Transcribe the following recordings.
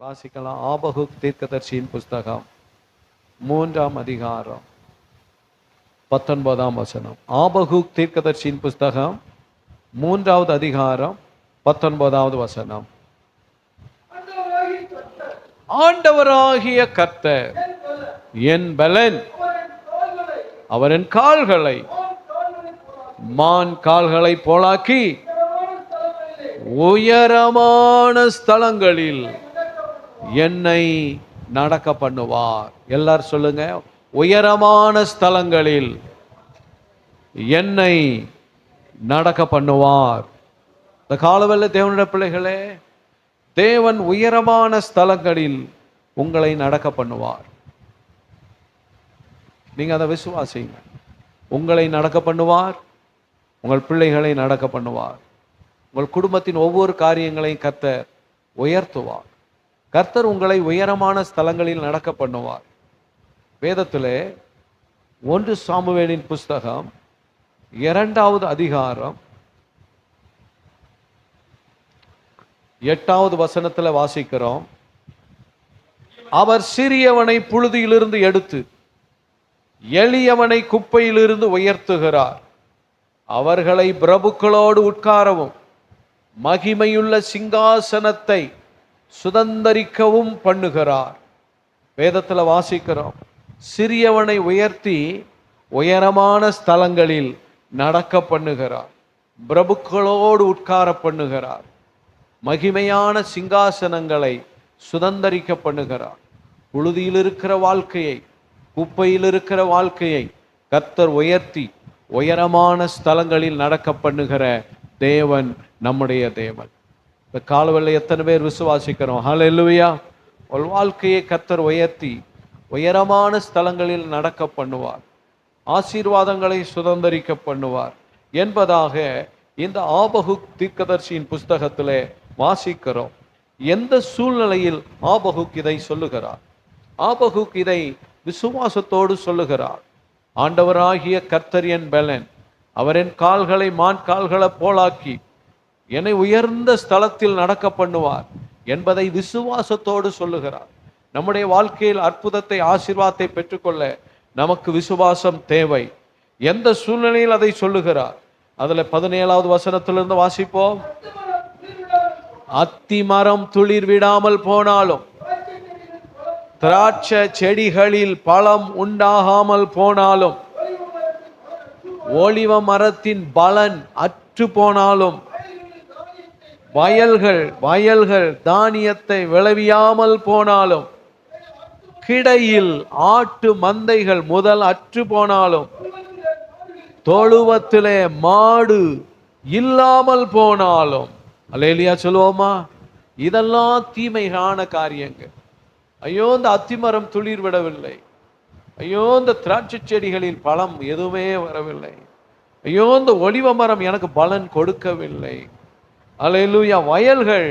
வாசிக்கலாம். ஆபகுக் தீர்க்கதரிசியின் புஸ்தகம் 3ஆம் அதிகாரம் 19ஆம் வசனம். ஆபகுக் தீர்க்கதரிசியின் புஸ்தகம் 3வது அதிகாரம் 19வது வசனம். ஆண்டவராகிய கர்த்தர் என் பலன், அவர் என் கால்களை மான் கால்களை போலாக்கி உயரமான ஸ்தலங்களில் என்னை நடக்க பண்ணுவார். எல்லாரும் சொல்லுங்க, உயரமான ஸ்தலங்களில் என்னை நடக்க பண்ணுவார். இந்த காலவெல்ல தேவனுடைய பிள்ளைகளே, தேவன் உயரமான ஸ்தலங்களில் உங்களை நடக்க பண்ணுவார். நீங்க அதை விசுவாசிங்க. உங்களை நடக்க பண்ணுவார், உங்கள் பிள்ளைகளை நடக்க பண்ணுவார், உங்கள் குடும்பத்தின் ஒவ்வொரு காரியங்களையும் கர்த்தர் உயர்த்துவார். கர்த்தர் உங்களை உயரமான ஸ்தலங்களில் நடக்க பண்ணுவார். வேதத்திலே 1 சாமுவேலின் புஸ்தகம் 2வது அதிகாரம் 8வது வசனத்தில் வாசிக்கிறோம். அவர் சிறியவனை புழுதியிலிருந்து எடுத்து எளியவனை குப்பையிலிருந்து உயர்த்துகிறார். அவர்களை பிரபுக்களோடு உட்காரவும் மகிமையுள்ள சிங்காசனத்தை சுதந்தரிக்கவும் பண்ணுகிறார். வேதத்தில் வாசிக்கிறோம், சிறியவனை உயர்த்தி உயரமான ஸ்தலங்களில் நடக்க பண்ணுகிறார், பிரபுக்களோடு உட்கார பண்ணுகிறார், மகிமையான சிங்காசனங்களை சுதந்தரிக்க பண்ணுகிறார். புழுதியில் இருக்கிற வாழ்க்கையை, குப்பையில் இருக்கிற வாழ்க்கையை கர்த்தர் உயர்த்தி உயரமான ஸ்தலங்களில் நடக்க பண்ணுகிற தேவன் நம்முடைய தேவன். இந்த காலவெல்ல எத்தனை பேர் விசுவாசிக்கிறோம்? ஹல்லேலூயா. ஒரு வாழ்க்கையை கர்த்தர் உயர்த்தி உயரமான ஸ்தலங்களில் நடக்க பண்ணுவார், ஆசீர்வாதங்களை சுதந்தரிக்க பண்ணுவார் என்பதாக இந்த ஆபகுக் தீர்க்கதரிசியின் புஸ்தகத்திலே வாசிக்கிறோம். எந்த சூழ்நிலையில் ஆபகுக் இதை சொல்லுகிறார்? ஆபகுக் இதை விசுவாசத்தோடு சொல்லுகிறார். ஆண்டவராகிய கர்த்தர் என் பலன், அவர் என் கால்களை மான் கால்களை போலாக்கி என்னை உயர்ந்த ஸ்தலத்தில் நடக்க பண்ணுவார் என்பதை விசுவாசத்தோடு சொல்லுகிறார். நம்முடைய வாழ்க்கையில் அற்புதத்தை, ஆசீர்வாதத்தை பெற்றுக்கொள்ள நமக்கு விசுவாசம் தேவை. எந்த சூழ்நிலையில் அதை சொல்லுகிறார்? அதுல 17வது வசனத்திலிருந்து வாசிப்போம். அத்தி மரம் துளிர் விடாமல் போனாலும், திராட்சை செடிகளில் பழம் உண்டாகாமல் போனாலும், ஒலிவ மரத்தின் பலன் அற்று போனாலும், வயல்கள் தானியத்தை விளைவியாமல் போனாலும், கிடையில் ஆட்டு மந்தைகள் முதல் அற்று போனாலும், தொழுவத்திலே மாடு இல்லாமல் போனாலும். அல்லேலூயா சொல்லுவோமா? இதெல்லாம் தீமையான காரியங்கள். ஐயோ, இந்த அத்திமரம் துளிர் விடவில்லை, ஐயோ இந்த திராட்சை செடிகளில் பழம் எதுவுமே வரவில்லை, ஐயோ இந்த ஒலிவ மரம் எனக்கு பலன் கொடுக்கவில்லை, அல்லேலூயா வயல்கள்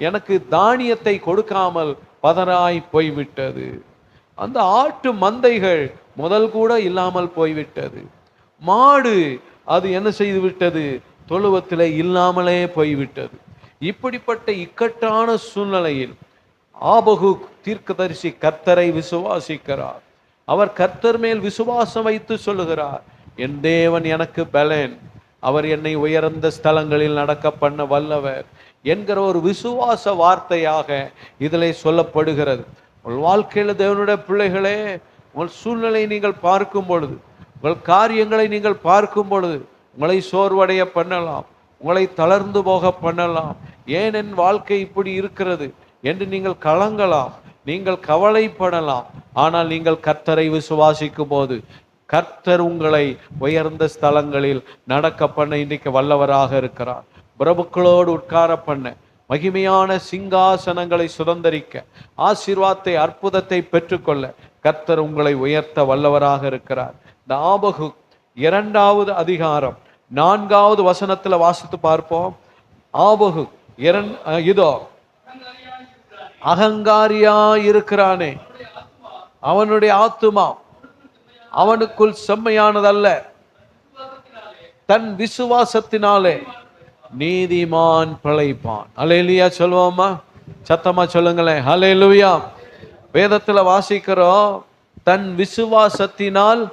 எனக்கு தானியத்தை கொடுக்காமல் பதறாய் போய்விட்டது, அந்த ஆட்டு மந்தைகள் முதல் கூட இல்லாமல் போய்விட்டது, மாடு அது என்ன செய்து விட்டது? தொழுவத்திலே இல்லாமலே போய்விட்டது. இப்படிப்பட்ட இக்கட்டான சூழ்நிலையில் ஆபகுக் தீர்க்கதரிசி கர்த்தரை விசுவாசிக்கிறார். அவர் கர்த்தர் மேல் விசுவாசம் வைத்து சொல்லுகிறார், என் தேவன் எனக்கு பலன், அவர் என்னை உயர்ந்த ஸ்தலங்களில் நடக்க பண்ண வல்லவர் என்கிற ஒரு விசுவாச வார்த்தையாக இதிலே சொல்லப்படுகிறது. உங்கள் வாழ்க்கையில் தேவனுடைய பிள்ளைகளே, உங்கள் சூழ்நிலை நீங்கள் பார்க்கும் பொழுது, உங்கள் காரியங்களை நீங்கள் பார்க்கும் பொழுது உங்களை சோர்வடைய பண்ணலாம், உங்களை தளர்ந்து போக பண்ணலாம். ஏன் என் வாழ்க்கை இப்படி இருக்கிறது என்று நீங்கள் கலங்கலாம், நீங்கள் கவலைப்படலாம். ஆனால் நீங்கள் கர்த்தரை விசுவாசிக்கும் போது கர்த்தர் உங்களை உயர்ந்த ஸ்தலங்களில் நடக்க பண்ண இன்றைக்கு வல்லவராக இருக்கிறார். பிரபுக்களோடு உட்கார பண்ண, மகிமையான சிங்காசனங்களை சுதந்தரிக்க, ஆசீர்வாதத்தை, அற்புதத்தை பெற்றுக்கொள்ள கர்த்தர் உங்களை உயர்த்த வல்லவராக இருக்கிறார். இந்த ஆபகுக் 2வது அதிகாரம் 4வது வசனத்துல வாசித்து பார்ப்போம். ஆபகுக் இதோ அகங்காரியா இருக்கிறானே, அவனுடைய ஆத்துமா அவனுக்குள் செம்மையானதல்ல, தன் விசுவாசத்தினாலே நீதிமான் பிழைப்பான். அல்லேலூயா சொல்லுவோமா? சத்தமா சொல்லுங்களேன், அல்லேலூயா. வேதத்துல வாசிக்கிறோம், தன் விசுவாசத்தினால்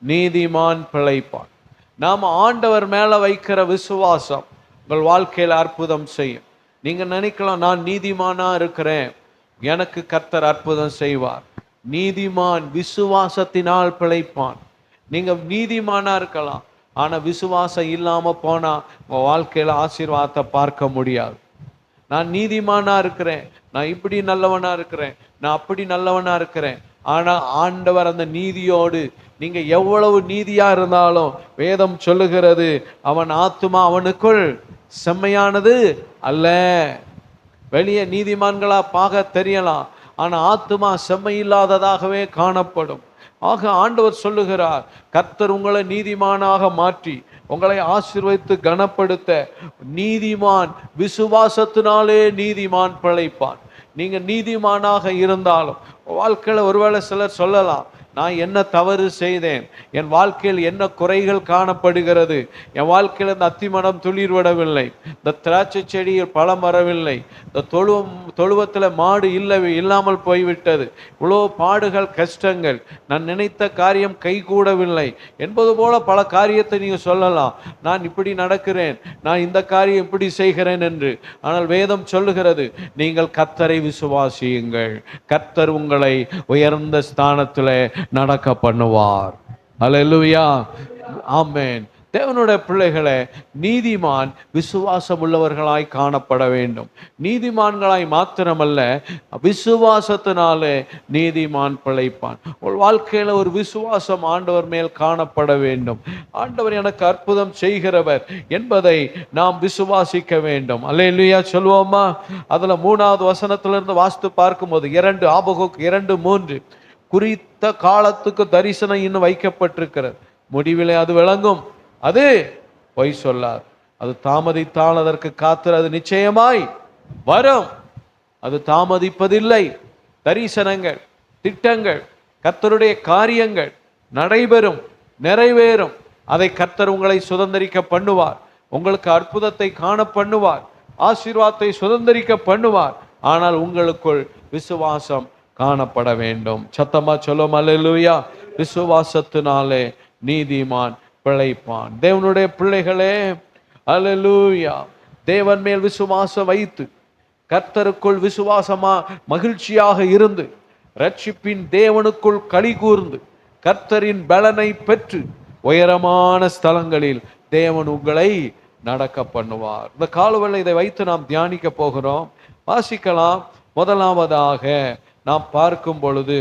நீதிமான் பிழைப்பான். நாம் ஆண்டவர் மேல வைக்கிற விசுவாசம் உங்கள் வாழ்க்கையில் அற்புதம் செய்யும். நீங்க நினைக்கலாம், நான் நீதிமானா இருக்கிறேன், எனக்கு கர்த்தர் அற்புதம் செய்வார். நீதிமான் விசுவாசத்தினால் பிழைப்பான். நீங்க நீதிமானா இருக்கலாம், ஆனா விசுவாசம் இல்லாம போனா உங்க வாழ்க்கையில ஆசீர்வாதத்தை பார்க்க முடியாது. நான் நீதிமானா இருக்கிறேன், நான் இப்படி நல்லவனா இருக்கிறேன், நான் அப்படி நல்லவனா இருக்கிறேன், ஆனா ஆண்டவர் அந்த நீதியோடு, நீங்க எவ்வளவு நீதியா இருந்தாலும் வேதம் சொல்லுகிறது, அவன் ஆத்துமா அவனுக்குள் செம்மையானது அல்ல. வெளியே நீதிமான்களா பார்க்க தெரியலாம், ஆனா ஆத்துமா செம்மையில்லாததாகவே காணப்படும். ஆக ஆண்டவர் சொல்லுகிறார், கர்த்தர் உங்களை நீதிமானாக மாற்றி உங்களை ஆசீர்வதித்து கனப்படுத்த, நீதிமான் விசுவாசத்தினாலே நீதிமான் பிழைப்பான். நீங்க நீதிமானாக இருந்தாலும் வாழ்க்கையில ஒருவேளை சிலர் சொல்லலாம், நான் என்ன தவறு செய்தேன், என் வாழ்க்கையில் என்ன குறைகள் காணப்படுகிறது, என் வாழ்க்கையில் இந்த அத்திமரம் துளிர் விடவில்லை, இந்த திராட்சை செடியில் பழம் வரவில்லை, இந்த தொழுவத்தில் மாடு இல்லாமல் போய்விட்டது, இவ்வளோ பாடுகள் கஷ்டங்கள், நான் நினைத்த காரியம் கைகூடவில்லை என்பது போல பல காரியத்தை நீங்கள் சொல்லலாம். நான் இப்படி நடக்கிறேன், நான் இந்த காரியம் இப்படி செய்கிறேன் என்று. ஆனால் வேதம் சொல்லுகிறது, நீங்கள் கர்த்தரை விசுவாசியுங்கள், கர்த்தர் உங்களை உயர்ந்த ஸ்தானத்தில் நடக்க பண்ணுவார். அல்லேலூயா, ஆமென். தேவனுடைய பிள்ளைகளே, நீதிமான் விசுவாசம் உள்ளவர்களாய் காணப்பட வேண்டும். நீதிமான்களாய் மாத்திரமல்ல, விசுவாசத்தினாலே நீதிமான் பிழைப்பான். ஒரு வாழ்க்கையில ஒரு விசுவாசம் ஆண்டவர் மேல் காணப்பட வேண்டும். ஆண்டவர் எனக்கு அற்புதம் செய்கிறவர் என்பதை நாம் விசுவாசிக்க வேண்டும். அல்லேலூயா சொல்லுவோமா? அதுல 3வது வசனத்திலிருந்து வாசித்து பார்க்கும்போது, 2 ஆபகுக் 2:3, குறித்த காலத்துக்கு தரிசனம் இன்னும் வைக்கப்பட்டிருக்கிறது, முடிவிலே அது விளங்கும், அது பொய் சொல்லாது, அது தாமதித்தால் அதற்கு காத்திரு, அது நிச்சயமாய் வரும், அது தாமதிப்பதில்லை. தரிசனங்கள், திட்டங்கள், கர்த்தருடைய காரியங்கள் நடைபெறும், நிறைவேறும். அதை கர்த்தர் உங்களை சுதந்தரிக்க பண்ணுவார், உங்களுக்கு அற்புதத்தை காண பண்ணுவார், ஆசீர்வாதத்தை சுதந்தரிக்க பண்ணுவார். ஆனால் உங்களுக்குள் விசுவாசம் காணப்பட வேண்டும். சத்தமா சொல்லும் அல்லேலூயா. விசுவாசத்தினாலே நீதிமான் பிழைப்பான். தேவனுடைய பிள்ளைகளே, அல்லேலூயா, தேவன் மேல் விசுவாசம் வைத்து கர்த்தருக்குள் விசுவாசமா மகிழ்ச்சியாக இருந்து ரட்சிப்பின் தேவனுக்குள் களி கூர்ந்து கர்த்தரின் பலனை பெற்று உயரமான ஸ்தலங்களில் தேவன் உங்களை நடக்க பண்ணுவார். இந்த காலவெளியில் இதை வைத்து நாம் தியானிக்க போகிறோம். வாசிக்கலாம். முதலாவதாக நாம் பார்க்கும் பொழுது,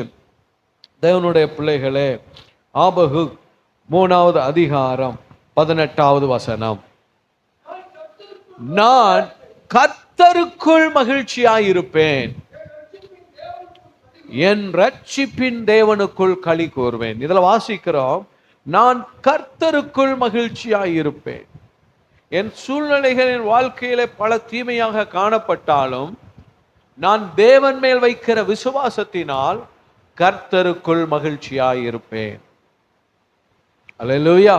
தேவனுடைய பிள்ளைகளே, ஆபகுக் 3வது அதிகாரம் 18வது வசனம், நான் கர்த்தருக்குள் மகிழ்ச்சியாயிருப்பேன், என் ரட்சிப்பின் தேவனுக்குள் களி கூர்வேன். இதுல வாசிக்கிறோம், நான் கர்த்தருக்குள் மகிழ்ச்சியாயிருப்பேன். என் சூழ்நிலைகள் என் வாழ்க்கையில பல தீமையாக காணப்பட்டாலும் நான் தேவன் மேல் வைக்கிற விசுவாசத்தினால் கர்த்தருக்குள் மகிழ்ச்சியாயிருப்பேன். அல்லேலூயா.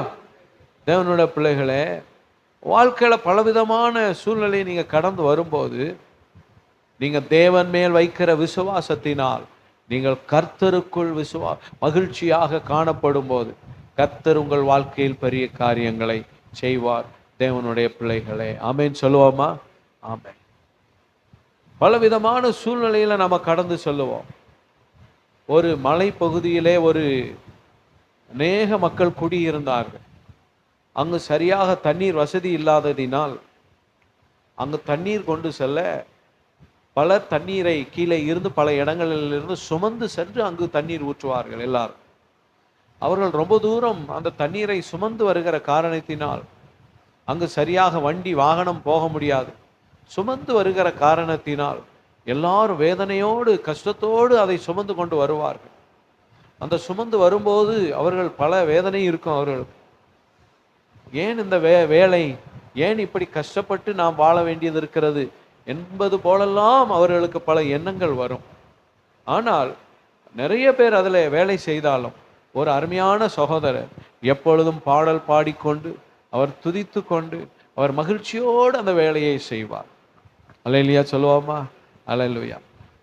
தேவனுடைய பிள்ளைகளே, வாழ்க்கையில பலவிதமான சூழ்நிலையை நீங்க கடந்து வரும்போது, நீங்க தேவன் மேல் வைக்கிற விசுவாசத்தினால் நீங்கள் கர்த்தருக்குள் மகிழ்ச்சியாக காணப்படும் போது கர்த்தர் உங்கள் வாழ்க்கையில் பெரிய காரியங்களை செய்வார். தேவனுடைய பிள்ளைகளே, ஆமென் சொல்லுவோமா? ஆமென். பலவிதமான சூழ்நிலையில நம்ம கடந்து சொல்லுவோம். ஒரு மலை பகுதியிலே ஒரு அநேக மக்கள் குடியிருந்தார்கள். அங்கு சரியாக தண்ணீர் வசதி இல்லாததினால் அங்கு தண்ணீர் கொண்டு செல்ல பலர் தண்ணீரை கீழே இருந்து பல இடங்களிலிருந்து சுமந்து சென்று அங்கு தண்ணீர் ஊற்றுவார்கள். எல்லாரும் அவர்கள் ரொம்ப தூரம் அந்த தண்ணீரை சுமந்து வருகிற காரணத்தினால் அங்கு சரியாக வண்டி வாகனம் போக முடியாது. சுமந்து வருகிற காரணத்தினால் எல்லாரும் வேதனையோடு கஷ்டத்தோடு அதை சுமந்து கொண்டு வருவார்கள். அந்த சுமந்து வரும்போது அவர்கள் பல வேதனை இருக்கும். அவர்கள் ஏன் இந்த வேலை, ஏன் இப்படி கஷ்டப்பட்டு நாம் வாழ வேண்டியது இருக்கிறது என்பது போலெல்லாம் அவர்களுக்கு பல எண்ணங்கள் வரும். ஆனால் நிறைய பேர் அதில் வேலை செய்தாலும் ஒரு அருமையான சகோதரர் எப்பொழுதும் பாடல் பாடிக்கொண்டு அவர் துதித்து கொண்டு அவர் மகிழ்ச்சியோடு அந்த வேலையை செய்வார். அல்லேலூயா சொல்லுவோமா? அல்லேலூயா.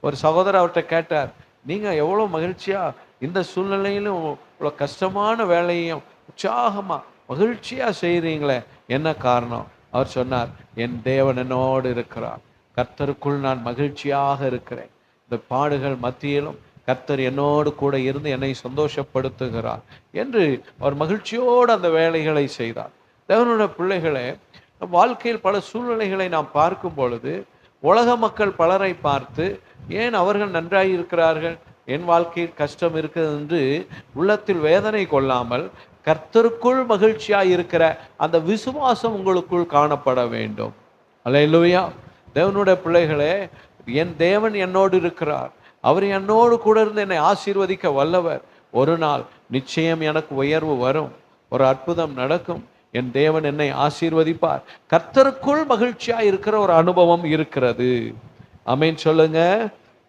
ஒரு சகோதரர் அவர்கிட்ட கேட்டார், நீங்கள் எவ்வளோ மகிழ்ச்சியாக இந்த சூழ்நிலையிலும் இவ்வளோ கஷ்டமான வேலையும் உற்சாகமாக மகிழ்ச்சியாக செய்கிறீங்களே, என்ன காரணம்? அவர் சொன்னார், என் தேவன் என்னோடு இருக்கிறார், கர்த்தருக்குள் நான் மகிழ்ச்சியாக இருக்கிறேன், இந்த பாடுகள் மத்தியிலும் கர்த்தர் என்னோடு கூட இருந்து என்னை சந்தோஷப்படுத்துகிறார் என்று அவர் மகிழ்ச்சியோடு அந்த வேலைகளை செய்தார். தேவனுடைய பிள்ளைகளே, வாழ்க்கையில் பல சூழ்நிலைகளை நாம் பார்க்கும் பொழுது உலக மக்கள் பலரை பார்த்து ஏன் அவர்கள் நன்றாய் இருக்கிறார்கள், என் வாழ்க்கையில் கஷ்டம் இருக்குது என்று உள்ளத்தில் வேதனை கொள்ளாமல் கர்த்தருக்குள் மகிழ்ச்சியாய் இருக்கிற அந்த விசுவாசம் உங்களுக்குள் காணப்பட வேண்டும். அல்லேலூயா. தேவனுடைய பிள்ளைகளே, என் தேவன் என்னோடு இருக்கிறார், அவர் என்னோடு கூட இருந்து என்னை ஆசீர்வதிக்க வல்லவர், ஒரு நாள் நிச்சயம் எனக்கு உயர்வு வரும், ஒரு அற்புதம் நடக்கும், என் தேவன் என்னை ஆசீர்வதிப்பார். கர்த்தருக்குள் மகிழ்ச்சியாக இருக்கிற ஒரு அனுபவம் இருக்கிறது. ஆமென் சொல்லுங்க.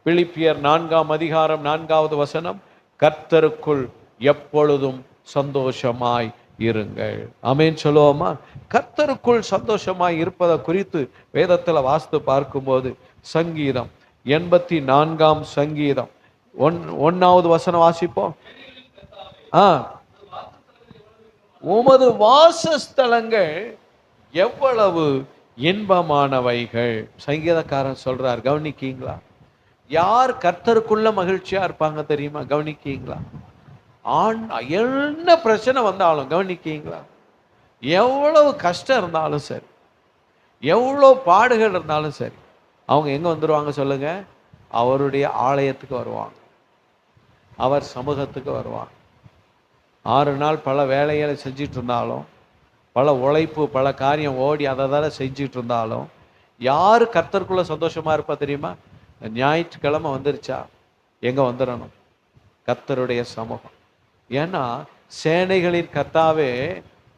பிலிப்பியர் 4ஆம் அதிகாரம் 4வது வசனம், கர்த்தருக்குள் எப்பொழுதும் சந்தோஷமாய் இருங்கள். ஆமென் சொல்லுவோமா? கர்த்தருக்குள் சந்தோஷமாய் இருப்பதை குறித்து வேதத்தில் வாசித்து பார்க்கும்போது சங்கீதம் 84ஆம் சங்கீதம் 1வது வசனம் வாசிப்போம். உமது வாசஸ்தலங்கள் எவ்வளவு இன்பமானவைகள். சங்கீதக்காரன் சொல்றார், கவனிக்கீங்களா? யார் கர்த்தருக்குள்ள மகிழ்ச்சியா இருப்பாங்க தெரியுமா? கவனிக்கீங்களா? என்ன பிரச்சனை வந்தாலும் கவனிக்கீங்களா? எவ்வளவு கஷ்டம் இருந்தாலும் சரி, எவ்வளோ பாடுகள் இருந்தாலும் சரி, அவங்க எங்க வந்துடுவாங்க சொல்லுங்க? அவருடைய ஆலயத்துக்கு வருவாங்க, அவர் சமூகத்துக்கு வருவாங்க. 6 நாள் பல வேலைகளை செஞ்சிட்டு இருந்தாலும், பல உழைப்பு பல காரியம் ஓடி அதை செஞ்சிட்டு இருந்தாலும், யார் கர்த்தருக்குள்ள சந்தோஷமா இருப்பா தெரியுமா? ஞாயிற்றுக்கிழமை வந்துருச்சா எங்க வந்துடணும்? கர்த்தருடைய சமூகம். ஏன்னா சேனைகளின் கர்த்தாவே,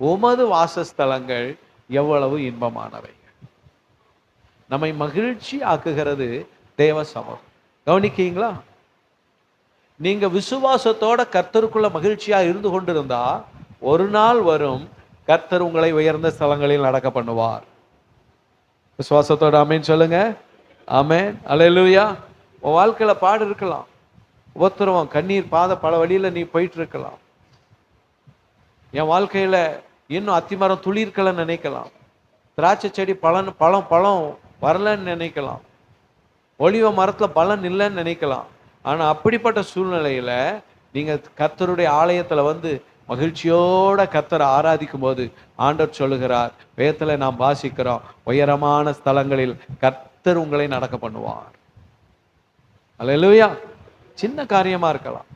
உமது வாசஸ்தலங்கள் எவ்வளவு இன்பமானவை. நம்மை மகிழ்ச்சி ஆக்குகிறது தேவ சமூகம். கவனிக்கீங்களா? நீங்க விசுவாசத்தோட கர்த்தருக்குள்ள மகிழ்ச்சியா இருந்து கொண்டிருந்தா ஒரு நாள் வரும், கர்த்தர் உங்களை உயர்ந்த ஸ்தலங்களில் நடக்க பண்ணுவார். விசுவாசத்தோட ஆமென் சொல்லுங்க. ஆமென். அல்லேலூயா. உன் வாழ்க்கையில பாடு இருக்கலாம், உபத்திரவம் கண்ணீர் பாத பல வழியில நீ போயிட்டு இருக்கலாம். என் வாழ்க்கையில இன்னும் அத்திமரம் துளிர்க்கலன்னு நினைக்கலாம், திராட்சை செடி பழம் வரலன்னு நினைக்கலாம், ஒலிவ மரத்துல பலன் இல்லைன்னு நினைக்கலாம். ஆனா அப்படிப்பட்ட சூழ்நிலையில நீங்க கர்த்தருடைய ஆலயத்துல வந்து மகிழ்ச்சியோட கர்த்தரை ஆராதிக்கும் போது ஆண்டவர் சொல்லுகிறார், வேதத்துல நாம் வாசிக்கிறோம், உயரமான ஸ்தலங்களில் கர்த்தர் உங்களை நடக்க பண்ணுவார். அல்லேலூயா. சின்ன காரியமா இருக்கலாம்,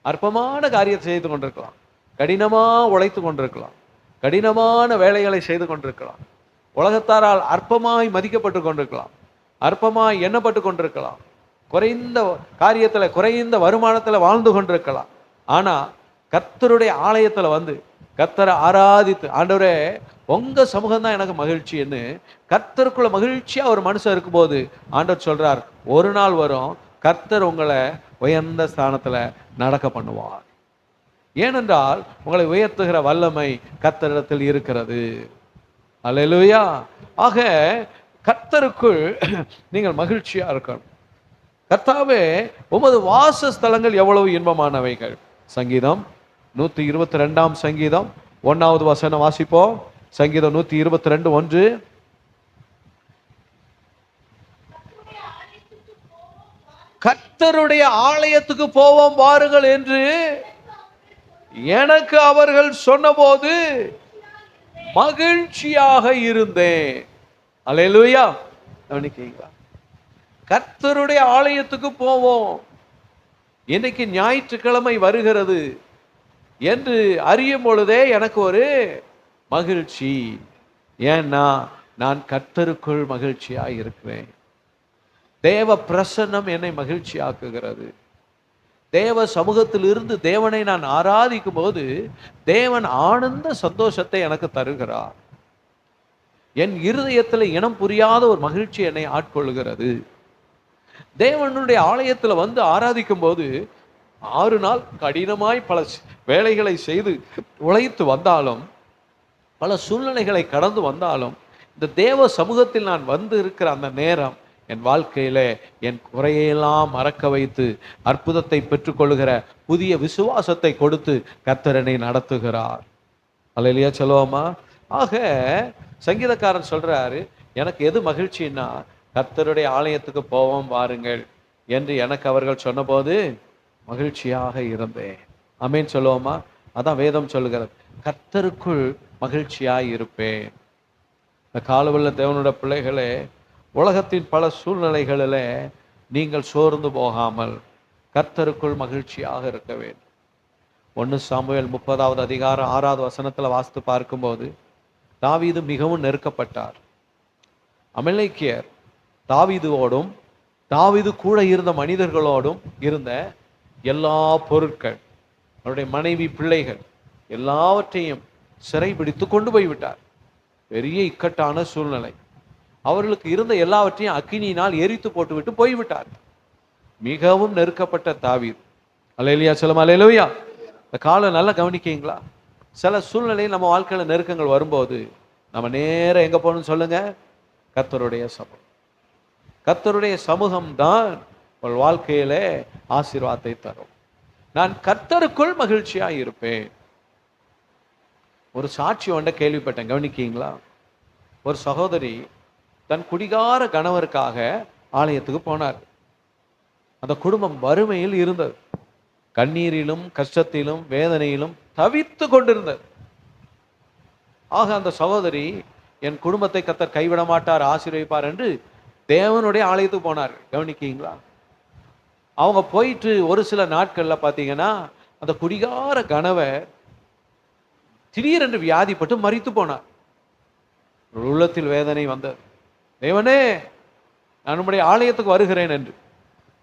அற்பமான காரியத்தை செய்து கொண்டிருக்கலாம், கடினமா உழைத்து கொண்டிருக்கலாம், கடினமான வேலைகளை செய்து கொண்டிருக்கலாம், உலகத்தாரால் அற்பமாய் மதிக்கப்பட்டு கொண்டிருக்கலாம், அற்பமாய் எண்ணப்பட்டு கொண்டிருக்கலாம், குறைந்த காரியத்துல குறைந்த வருமானத்துல வாழ்ந்து கொண்டிருக்கலாம். ஆனா கர்த்தருடைய ஆலயத்துல வந்து கர்த்தரை ஆராதித்து, ஆண்டவரே உங்க சமூகம் தான் எனக்கு மகிழ்ச்சின்னு கர்த்தருக்குள்ள மகிழ்ச்சியா ஒரு மனுஷன் இருக்கும்போது ஆண்டவர் சொல்றார், ஒரு நாள் வரும், கர்த்தர் உங்களை உயர்ந்த ஸ்தானத்துல நடக்க பண்ணுவார். ஏனென்றால் உங்களை உயர்த்துகிற வல்லமை கர்த்தரிடத்தில் இருக்கிறது. அல்லேலூயா. ஆக கர்த்தருக்குள் நீங்கள் மகிழ்ச்சியா இருக்கணும். கர்த்தாவே, உமது வாசஸ்தலங்கள் எவ்வளவு இன்பமானவைகள். சங்கீதம் 122ஆம் சங்கீதம் 1வது வசனம் வாசிப்போம். சங்கீதம் 122:1, கர்த்தருடைய ஆலயத்துக்கு போவோம் வாருங்கள் என்று எனக்கு அவர்கள் சொன்னபோது மகிழ்ச்சியாக இருந்தேன். அல்லேலூயா. கவனிக்கீங்களா? கர்த்தருடைய ஆலயத்துக்கு போவோம், இன்னைக்கு ஞாயிற்றுக்கிழமை வருகிறது என்று அறியும் பொழுதே எனக்கு ஒரு மகிழ்ச்சி. ஏன்னா நான் கர்த்தருக்குள் மகிழ்ச்சியாக இருக்கிறேன். தேவ பிரசன்னம் என்னை மகிழ்ச்சி ஆக்குகிறது. தேவ சமூகத்தில் இருந்து தேவனை நான் ஆராதிக்கும் போது தேவன் ஆனந்த சந்தோஷத்தை எனக்கு தருகிறார். என் இருதயத்தில் இனம் புரியாத ஒரு மகிழ்ச்சி என்னை ஆட்கொள்கிறது. தேவனுடைய ஆலயத்தில் வந்து ஆராதிக்கும் போது 6 நாள் கடினமாய் பல வேலைகளை செய்து உழைத்து வந்தாலும், பல சூழ்நிலைகளை கடந்து வந்தாலும், இந்த தேவ சமூகத்தில் நான் வந்து இருக்கிற அந்த நேரம் என் வாழ்க்கையிலே என் குறையெல்லாம் மறக்க வைத்து அற்புதத்தை பெற்றுக்கொள்கிற புதிய விசுவாசத்தை கொடுத்து கர்த்தர் என்னை நடத்துகிறார். அல்லேலூயா சொல்லுவோமா? ஆக சங்கீதக்காரன் சொல்றாரு, எனக்கு எது மகிழ்ச்சின்னா கர்த்தருடைய ஆலயத்துக்கு போவோம் வாருங்கள் என்று எனக்கு அவர்கள் சொன்னபோது மகிழ்ச்சியாக இருந்தேன். ஆமென் சொல்லுவோமா? அதான் வேதம் சொல்லுகிறது, கர்த்தருக்குள் மகிழ்ச்சியாய் இருப்பேன். இந்த காலவுள்ள தேவனுடைய பிள்ளைகளே, உலகத்தின் பல சூழ்நிலைகளிலே நீங்கள் சோர்ந்து போகாமல் கர்த்தருக்குள் மகிழ்ச்சியாக இருக்க வேண்டும். 1 சாமுவேல் 30வது அதிகாரம் 6வது வசனத்தில் வாசித்து பார்க்கும்போது, தாவீது மிகவும் நெருக்கப்பட்டார். அமலேக்கியர் தாவீதோடும் தாவீது கூட இருந்த மனிதர்களோடும் இருந்த எல்லா பொருட்கள், அவருடைய மனைவி, பிள்ளைகள் எல்லாவற்றையும் சிறைபிடித்து கொண்டு போய்விட்டார். பெரிய இக்கட்டான சூழ்நிலை. அவர்களுக்கு இருந்த எல்லாவற்றையும் அக்கினியினால் எரித்து போட்டுவிட்டு போய்விட்டார். மிகவும் நெருக்கப்பட்ட தாவீது. அல்லேலூயா சொல்லுமா? அல்லேலூயா. இந்த காலம் நல்லா கவனிக்கீங்களா? சில சூழ்நிலையில் நம்ம வாழ்க்கையில நெருக்கங்கள் வரும்போது நம்ம நேரம் எங்க போகணும்னு சொல்லுங்க? கர்த்தருடைய சமூகம். கர்த்தருடைய சமூகம் தான் உங்கள் வாழ்க்கையிலே ஆசீர்வாதத்தை தரும். நான் கர்த்தருக்குள் மகிழ்ச்சியா இருப்பேன். ஒரு சாட்சி ஒன்றை கேள்விப்பட்டேன், கவனிக்கீங்களா? ஒரு சகோதரி தன் குடிகார கணவருக்காக ஆலயத்துக்கு போனார். அந்த குடும்பம் வறுமையில் இருந்தது. கண்ணீரிலும் கஷ்டத்திலும் வேதனையிலும் தவித்து கொண்டிருந்தது. ஆக அந்த சகோதரி, என் குடும்பத்தை கர்த்தர் கைவிட மாட்டார், ஆசீர்வதிப்பார் என்று தேவனுடைய ஆலயத்துக்கு போனார். கவனிக்கீங்களா? அவங்க போயிட்டு ஒரு சில நாட்கள்ல பார்த்தீங்கன்னா அந்த குடிகார கணவர் திடீரென்று வியாதிப்பட்டு மரித்து போனார். உள்ளத்தில் வேதனை வந்தது. தேவனே, நான் நம்முடைய ஆலயத்துக்கு வருகிறேன் என்று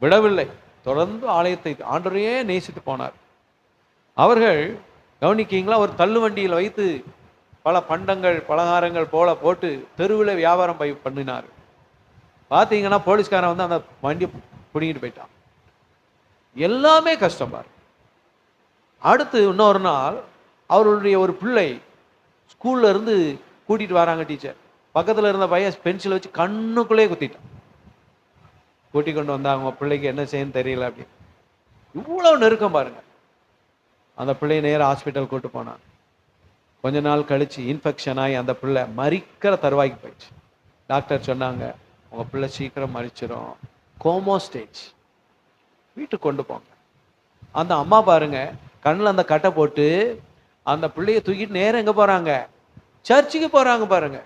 விடவில்லை. தொடர்ந்து ஆலயத்தை ஆண்டவரையே நேசித்து போனார். அவர்கள் கவனிக்கீங்களா, ஒரு தள்ளு வண்டியில் வைத்து பல பண்டங்கள் பலகாரங்கள் போல போட்டு தெருவில் வியாபாரம் பண்ணினார். பார்த்தீங்கன்னா போலீஸ்காரன் வந்து அந்த வண்டியை பிடிங்கிட்டு போயிட்டான். எல்லாமே கஷ்டம் பாரு. அடுத்து இன்னொரு நாள் அவருடைய ஒரு பிள்ளை ஸ்கூல்ல இருந்து கூட்டிட்டு வராங்க டீச்சர். பக்கத்தில் இருந்த பையன் பென்சில் வச்சு கண்ணுக்குள்ளே குத்திட்டான். கூட்டி கொண்டு வந்தாங்க. அவங்க பிள்ளைக்கு என்ன செய்யன்னு தெரியல அப்படின்னு. இவ்வளவு நெருக்கம் பாருங்க. அந்த பிள்ளையை நேராக ஹாஸ்பிட்டல் கூட்டு போனான். கொஞ்ச நாள் கழிச்சு இன்ஃபெக்ஷன் ஆகி அந்த பிள்ளை மரிக்கிற தருவாய்க்கு போயிடுச்சு. டாக்டர் சொன்னாங்க, உங்க பிள்ளை சீக்கிரம் மரிச்சிடும், கோமோ ஸ்டேஜ், வீட்டுக்கு கொண்டு போங்க. அந்த அம்மா பாருங்க, கண்ணில் அந்த கட்டை போட்டு அந்த பிள்ளையை தூக்கிட்டு நேரம் எங்க போறாங்க? சர்ச்சுக்கு போறாங்க பாருங்க.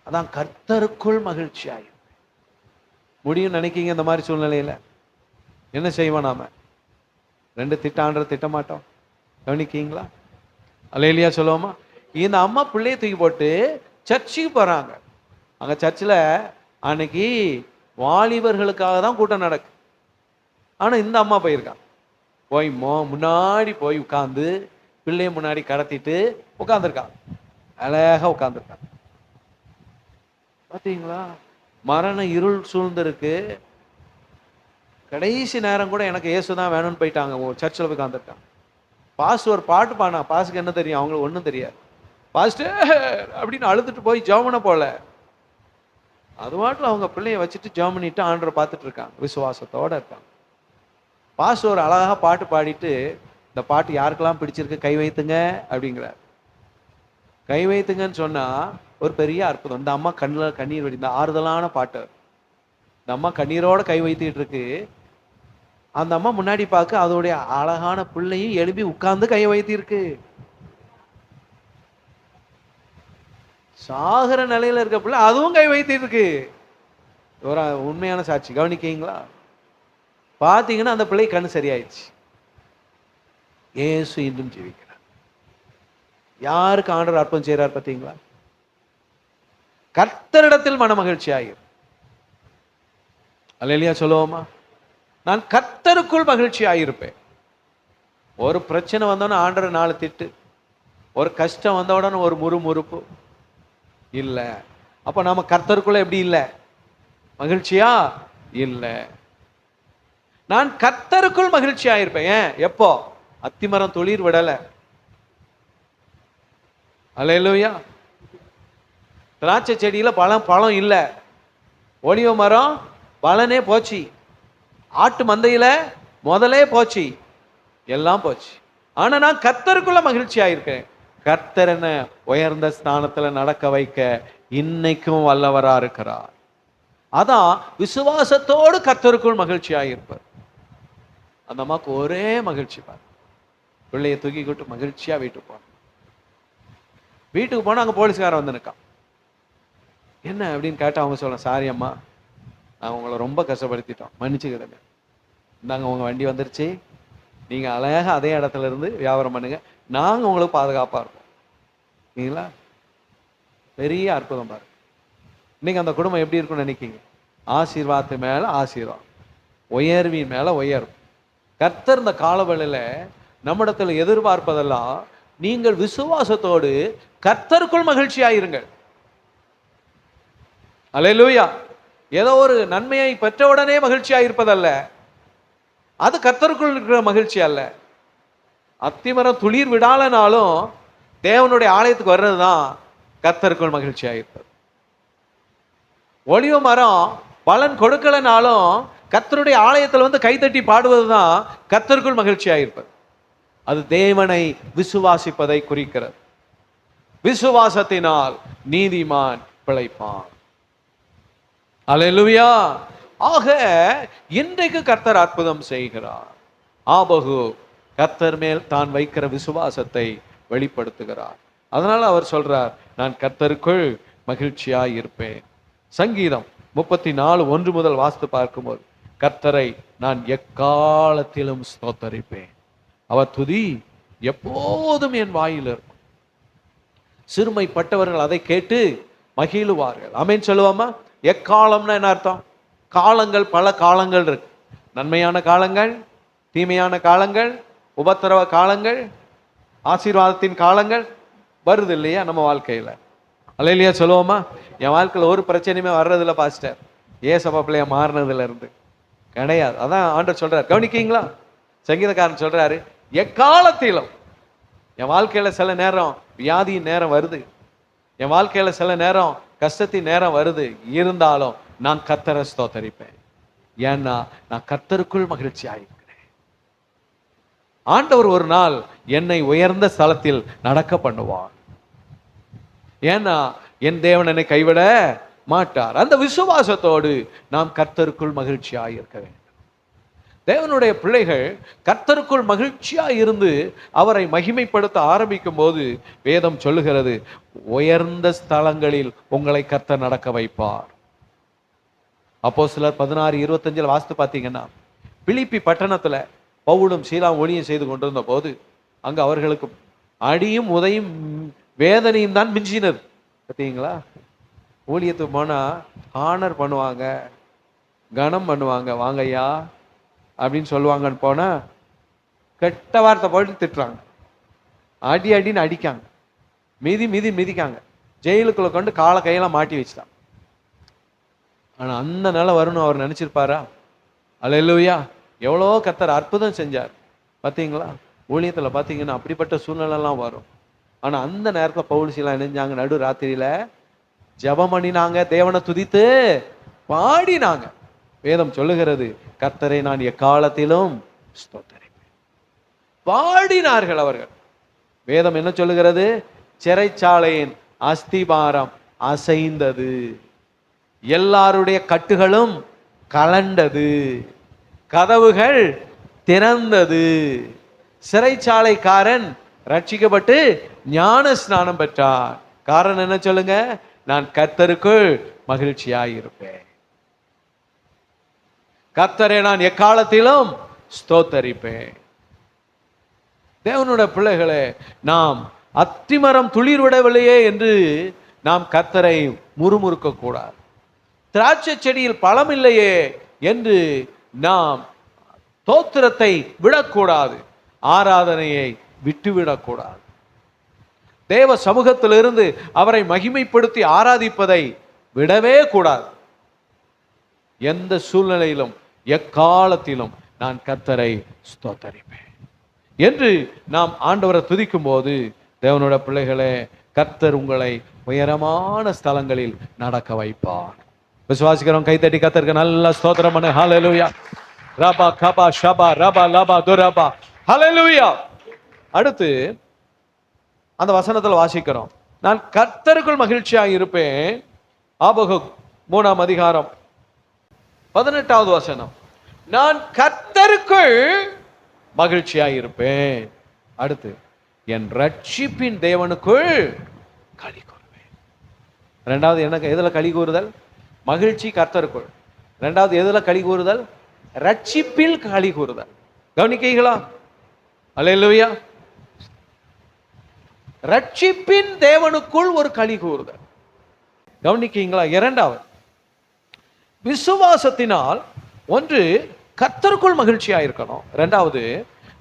அதான் கர்த்தருக்குள் மகிழ்ச்சியாய் முடியும் நினைக்கிங்க. இந்த மாதிரி சூழ்நிலையில என்ன செய்வோம்? நாம 2 திட்டான்ற திட்ட மாட்டோம். கவனிக்கீங்களா? அல்லேலூயா சொல்லுவோமா? இந்த அம்மா பிள்ளையை தூக்கி போட்டு சர்ச்சுக்கு போறாங்க. அங்க சர்ச்சில் அன்னைக்கு வாலிபர்களுக்காக தான் கூட்டம் நடக்கு. ஆனா இந்த அம்மா போயிருக்காங்க. போய் முன்னாடி போய் உட்கார்ந்து பிள்ளைய முன்னாடி கடத்திட்டு உட்கார்ந்துருக்காங்க. அழகா உட்கார்ந்துருக்காங்க. பார்த்தீங்களா? மரண இருள் சூழ்ந்திருக்கு. கடைசி நேரம் கூட எனக்கு இயேசு தான் வேணும்னு போயிட்டாங்க. சர்ச்சில் போய் உட்கார்ந்துருக்காங்க. பாஸ்டர் ஒரு பாட்டு பாடினா, பாஸ்டருக்கு என்ன தெரியும்? அவங்களுக்கு ஒன்றும் தெரியாது. பாஸ்டர் அப்படின்னு அழுதுட்டு போய் ஜெர்மனை போல அது மாட்டில் அவங்க பிள்ளைய வச்சுட்டு ஜெர்மனிட்டு ஆண்டரை பார்த்துட்டு இருக்காங்க. விசுவாசத்தோட இருக்காங்க. பாஸ்டர் ஒரு அழகா பாட்டு பாடிட்டு, இந்த பாட்டு யாருக்கெல்லாம் பிடிச்சிருக்கு கை வைத்துங்க அப்படிங்கிறார். கை வைத்துங்கன்னு சொன்னா ஒரு பெரிய அற்புதம். இந்த அம்மா கண்ணில் கண்ணீர் வடி, இந்த ஆறுதலான பாட்டு. இந்த அம்மா கண்ணீரோட கை வைத்துட்டு இருக்கு. அந்த அம்மா முன்னாடி பார்க்க அதோடைய அழகான பிள்ளையும் எழுப்பி உட்கார்ந்து கை வைத்திருக்கு. சாகர நிலையில இருக்க பிள்ளை அதுவும் கை வைத்திட்டு இருக்கு. ஒரு உண்மையான சாட்சி. கவனிக்கீங்களா? பார்த்தீங்கன்னா அந்த பிள்ளை கண்ணு சரியாயிடுச்சு. இயேசு இன்னும் ஜீவிக்கிறார். யாருக்கு ஆண்டவர் அர்ப்பணம் செய்கிறார் பார்த்தீங்களா? கர்த்தரிடத்தில் மன மகிழ்ச்சி ஆகிரும். அல்லேலூயா சொல்லுவோமா? நான் கர்த்தருக்குள் மகிழ்ச்சி ஆகியிருப்பேன். ஒரு பிரச்சனை வந்தோன்னு ஆண்டவர் 4 திட்டு, ஒரு கஷ்டம் வந்தவுடனே ஒரு முறுமுறுப்பு இல்லை. அப்ப நாம கர்த்தருக்குள்ள எப்படி இல்லை? மகிழ்ச்சியா இல்லை. நான் கர்த்தருக்குள் மகிழ்ச்சியா இருப்பேன். ஏன்? எப்போ? அத்திமரம் துளிர் விடல. அல்லேலூயா. திராட்சை செடியில பழம் இல்ல, ஒலிவ மரம் பலனே போச்சு, ஆட்டு மந்தையில முதலே போச்சு, எல்லாம் போச்சு. ஆனா நான் கர்த்தருக்குள்ள மகிழ்ச்சியா இருக்கேன். கர்த்தர் என்ன உயர்ந்த ஸ்தானத்துல நடக்க வைக்க இன்னைக்கும் வல்லவரா இருக்கிறார். அதான் விசுவாசத்தோடு கர்த்தருக்குள் மகிழ்ச்சியா இருப்பார். அந்த அம்மாக்கு ஒரே மகிழ்ச்சி பாரு, பிள்ளைய தூக்கிக்கிட்டு மகிழ்ச்சியா வீட்டுக்கு போன. வீட்டுக்கு போனா அங்க போலீஸ்காரன் வந்து நிற்கான். என்ன அப்படின்னு கேட்டா அவங்க சொல்ல, சாரி அம்மா, நான் உங்களை ரொம்ப கஷ்டப்படுத்திட்டோம், மன்னிச்சுக்கிறேன், இந்தாங்க உங்க வண்டி வந்துருச்சு, நீங்க அழகா அதே இடத்துல இருந்து வியாபாரம் பண்ணுங்க, நாங்க உங்களுக்கு பாதுகாப்பா இருப்போம். சரிங்களா? பெரிய அற்புதம் பாரு. இன்னைக்கு அந்த குடும்பம் எப்படி இருக்கும்னு நினைக்கிங்க? ஆசீர்வாதத்து மேல ஆசீர்வாதம், உயர்வின் மேல உயர்வு. கர்த்தர் இந்த காலவெளியில நம்மிடத்துல எதிர்பார்ப்பதெல்லாம், நீங்கள் விசுவாசத்தோடு கர்த்தருக்குள் மகிழ்ச்சியாயிருங்கள். அல்லேலூயா. ஏதோ ஒரு நன்மையை பெற்றவுடனே மகிழ்ச்சியா இருப்பதல்ல, அது கர்த்தருக்குள் இருக்கிற மகிழ்ச்சி அல்ல. அத்திமரம் துளிர் விடாலனாலும் தேவனுடைய ஆலயத்துக்கு வர்றதுதான் கர்த்தருக்குள் மகிழ்ச்சியா இருப்பது. ஒலிவ மரம் பலன் கொடுக்கலனாலும் கர்த்தருடைய ஆலயத்தில் வந்து கைத்தட்டி பாடுவதுதான் கர்த்தருக்குள் மகிழ்ச்சியா இருப்பது. அது தேவனை விசுவாசிப்பதை குறிக்கிறது. விசுவாசத்தினால் நீதிமான் பிழைப்பான். அல்லேலூயா. ஆக இன்றைக்கு கர்த்தர் அற்புதம் செய்கிறார். ஆபகு கர்த்தர் மேல் தான் வைக்கிற விசுவாசத்தை வெளிப்படுத்துகிறார். அதனால அவர் சொல்றார், நான் கர்த்தருக்குள் மகிழ்ச்சியாய் இருப்பேன். சங்கீதம் 34:1 முதல் வாசித்து பார்க்கும்போது, கர்த்தரை நான் எக்காலத்திலும் ஸ்தோத்தரிப்பேன், அவர் துதி எப்போதும் என் வாயில் இருக்கும். சிறுமைப்பட்டவர்கள் அதை கேட்டு மகிழுவார்கள். ஆமென் சொல்லுவோமா? எக்காலம்னா என்ன அர்த்தம்? காலங்கள், பல காலங்கள் இருக்கு. நன்மையான காலங்கள், தீமையான காலங்கள், உபத்திரவ காலங்கள், ஆசீர்வாதத்தின் காலங்கள் வருது இல்லையா நம்ம வாழ்க்கையில? அல்லேலூயா சொல்லுவோமா? என் வாழ்க்கையில் ஒரு பிரச்சனையுமே வர்றதில்ல பாஸ்டர், ஏசப்பா பிள்ளைய மாறினதுல இருந்து கிடையாது. அதான் ஆண்டவர் சொல்றாரு, கவனிக்கீங்களா? சங்கீதக்காரன் சொல்றாரு, எக்காலத்திலும். என் வாழ்க்கையில சில நேரம் வியாதியின் நேரம் வருது, என் வாழ்க்கையில சில நேரம் கஷ்டத்தின் நேரம் வருது, இருந்தாலும் நான் கர்த்தரை ஸ்தோத்தரிப்பேன். ஏன்னா நான் கர்த்தருக்குள் மகிழ்ச்சி ஆயிருக்கிறேன். ஆண்டவர் ஒரு நாள் என்னை உயர்ந்த ஸ்தலத்தில் நடக்க பண்ணுவார். ஏன்னா என் தேவன் என்னை கைவிட மாட்டார். அந்த விசுவாசத்தோடு நாம் கர்த்தருக்குள் மகிழ்ச்சியாக இருக்க வேண்டும். தேவனுடைய பிள்ளைகள் கர்த்தருக்குள் மகிழ்ச்சியா இருந்து அவரை மகிமைப்படுத்த ஆரம்பிக்கும் போது வேதம் சொல்லுகிறது, உயர்ந்த ஸ்தலங்களில் உங்களை கர்த்தர் நடக்க வைப்பார். அப்போஸ்தலர் 16:25 வாசித்து பார்த்தீங்கன்னா, பிலிப்பி பட்டணத்துல பவுலும் சீலாவும் ஊழியம் செய்து கொண்டிருந்த போது அங்க அவர்களுக்கு அடியும் உதையும் வேதனையும் தான் மிஞ்சினது. பார்த்தீங்களா? ஊழியத்துக்கு போனா ஆனர் பண்ணுவாங்க, கனம் பண்ணுவாங்க, வாங்கய்யா அப்படின்னு சொல்லுவாங்கன்னு போனா கெட்ட வார்த்தை போட்டு திட்டுறாங்க, அடி அடின்னு அடிக்காங்க, மிதி மிதி மிதிக்காங்க, ஜெயிலுக்குள்ள கொண்டு காலை கையெல்லாம் மாட்டி வச்சுட்டாங்க. ஆனா அந்த நிலை வரணும் அவர் நினைச்சிருப்பாரா? அல்லேலூயா. எவ்வளோ கர்த்தர் அற்புதம் செஞ்சார் பார்த்தீங்களா? ஊழியத்துல பார்த்தீங்கன்னா அப்படிப்பட்ட சூழ்நிலைலாம் வரும். ஆனா அந்த நேரத்தில் பவுல்சிலாம் இணைஞ்சாங்க, நடு ராத்திரியில ஜெபம் பண்ணினாங்க, தேவனை துதித்து பாடினாங்க. வேதம் சொல்லுகிறது, கர்த்தரை நான் எக்காலத்திலும் ஸ்தோத்தரிப்பேன். பாடினார்கள் அவர்கள். வேதம் என்ன சொல்லுகிறது? சிறைச்சாலையின் அஸ்திபாரம் அசைந்தது, எல்லாருடைய கட்டுகளும் கலண்டது, கதவுகள் திறந்தது, சிறைச்சாலைக்காரன் ரட்சிக்கப்பட்டு ஞான ஸ்நானம் பெற்றார். காரணம் என்ன சொல்லுங்க? நான் கர்த்தருக்குள் மகிழ்ச்சியாய் இருப்பேன். கர்த்தரை நான் எக்காலத்திலும் ஸ்தோத்தரிப்பேன். தேவனுடைய பிள்ளைகளே, நாம் அத்திமரம் துளிர் விடவில்லையே என்று நாம் கர்த்தரை முறுமுறுக்க கூடாது. திராட்சை செடியில் பழம் இல்லையே என்று நாம் தோத்திரத்தை விடக்கூடாது, ஆராதனையை விட்டுவிடக்கூடாது. தேவ சமூகத்திலிருந்து அவரை மகிமைப்படுத்தி ஆராதிப்பதை விடவே கூடாது. எந்த சூழ்நிலையிலும் எக்காலத்திலும் நான் கர்த்தரை ஸ்தோத்தரிப்பேன் என்று நாம் ஆண்டவரை துதிக்கும் போது, தேவனோட பிள்ளைகளே, கர்த்தர் உங்களை உயரமான ஸ்தலங்களில் நடக்க வைப்பார். விசுவாசிக்கிறோம், கைத்தட்டி கர்த்தருக்கு நல்ல ஸ்தோத்திரம் பண்ணு. ஹல்லேலூயா. ரபா கபா ஷபா ரபா லபா துரபா. ஹல்லேலூயா. அடுத்து அந்த வசனத்தில் வாசிக்கிறோம், நான் கர்த்தருக்குள் மகிழ்ச்சியாக இருப்பேன். ஆபகுக் 3ஆம் அதிகாரம் 18வது வசனம், நான் கர்த்தருக்குள் மகிழ்ச்சியாக இருப்பேன். அடுத்து, என் ரட்சிப்பின் தேவனுக்குள் களி கூறுவேன். ரெண்டாவது எனக்கு எதுல களி கூறுதல்? மகிழ்ச்சி கர்த்தருக்குள். ரெண்டாவது எதுல களி கூறுதல்? ரட்சிப்பில் களி கூறுதல். கவனிக்கிறீங்களா? அல்லேலூயா. ரட்சிப்பின் தேவனுக்குள் ஒரு களி கூறுதல். கவனிக்கிறீங்களா? இரண்டாவது, விசுவாசத்தினால் ஒன்று கர்த்தருக்குள் மகிழ்ச்சியா இருக்கணும். ரெண்டாவது,